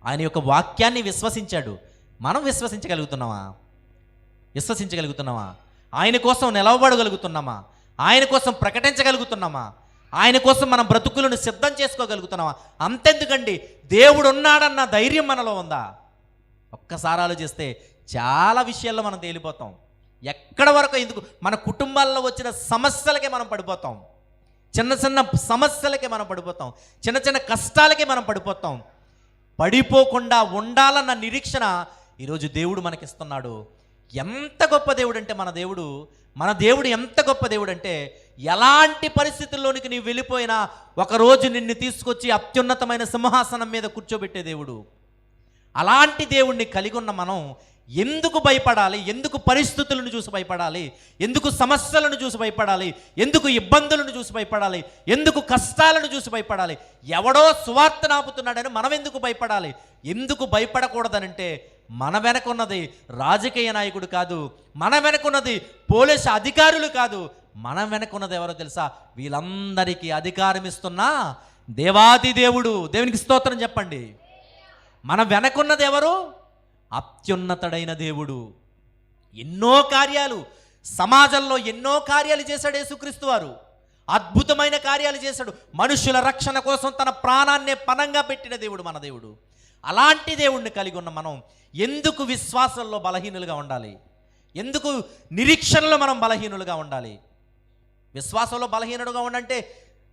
ఆయన యొక్క వాక్యాన్ని విశ్వసించాడు. మనం విశ్వసించగలుగుతున్నామా? ఆయన కోసం నిలవబడగలుగుతున్నామా? ఆయన కోసం ప్రకటించగలుగుతున్నామా? ఆయన కోసం మన బ్రతుకులను సిద్ధం చేసుకోగలుగుతున్నామా? అంతెందుకండి, దేవుడు ఉన్నాడన్న ధైర్యం మనలో ఉందా? ఒక్కసారి ఆలోచిస్తే చాలా విషయాల్లో మనం తేలిపోతాం. ఎక్కడ వరకు ఎందుకు, మన కుటుంబాల్లో వచ్చిన సమస్యలకే మనం పడిపోతాం, చిన్న చిన్న సమస్యలకే మనం పడిపోతాం, చిన్న చిన్న కష్టాలకే మనం పడిపోతాం. పడిపోకుండా ఉండాలన్న నిరీక్షణ ఈరోజు దేవుడు మనకిస్తున్నాడు. ఎంత గొప్ప దేవుడు అంటే మన దేవుడు ఎంత గొప్ప దేవుడు అంటే, ఎలాంటి పరిస్థితుల్లోనికి నీవు వెళ్ళిపోయినా ఒకరోజు నిన్ను తీసుకొచ్చి అత్యున్నతమైన సింహాసనం మీద కూర్చోబెట్టే దేవుడు. అలాంటి దేవుణ్ణి కలిగి ఉన్న మనం ఎందుకు భయపడాలి? ఎందుకు పరిస్థితులను చూసి భయపడాలి? ఎందుకు సమస్యలను చూసి భయపడాలి? ఎందుకు ఇబ్బందులను చూసి భయపడాలి? ఎందుకు కష్టాలను చూసి భయపడాలి? ఎవడో సువార్త నాపుతున్నాడని మనం ఎందుకు భయపడాలి? ఎందుకు భయపడకూడదనంటే, మన వెనకున్నది రాజకీయ నాయకుడు కాదు, మన వెనకున్నది పోలీసు అధికారులు కాదు, మన వెనకున్నది ఎవరో తెలుసా? వీళ్ళందరికీ అధికారం ఇస్తున్న దేవాది దేవుడు. దేవునికి స్తోత్రం చెప్పండి. మన వెనకున్నది ఎవరు? అత్యున్నతుడైన దేవుడు. ఎన్నో కార్యాలు, సమాజంలో ఎన్నో కార్యాలు చేశాడు యేసుక్రీస్తు వారు. అద్భుతమైన కార్యాలు చేశాడు. మనుషుల రక్షణ కోసం తన ప్రాణాన్నే పణంగా పెట్టిన దేవుడు మన దేవుడు. అలాంటి దేవుణ్ణి కలిగి ఉన్న మనం ఎందుకు విశ్వాసంలో బలహీనులుగా ఉండాలి? ఎందుకు నిరీక్షణలో మనం బలహీనులుగా ఉండాలి? విశ్వాసంలో బలహీనుడుగా ఉండంటే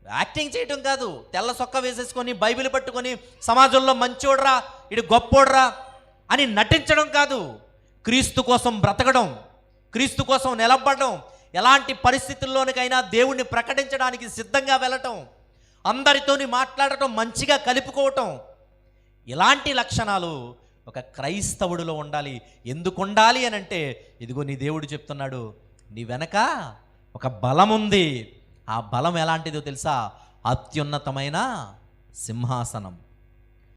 యాక్టింగ్ చేయటం కాదు, తెల్ల సొక్క వేసేసుకొని బైబిల్ పట్టుకొని సమాజంలో మంచోడ్రా, ఇడు గొప్పోడ్రా అని నటించడం కాదు. క్రీస్తు కోసం బ్రతకడం, క్రీస్తు కోసం నిలబడడం, ఎలాంటి పరిస్థితుల్లోనికైనా దేవుణ్ణి ప్రకటించడానికి సిద్ధంగా వెళ్ళటం, అందరితోని మాట్లాడటం, మంచిగా కలుపుకోవటం, ఇలాంటి లక్షణాలు ఒక క్రైస్తవుడిలో ఉండాలి. ఎందుకు ఉండాలి అని అంటే, ఇదిగో నీ దేవుడు చెప్తున్నాడు, నీ వెనక ఒక బలం ఉంది. ఆ బలం ఎలాంటిదో తెలుసా? అత్యున్నతమైన సింహాసనం.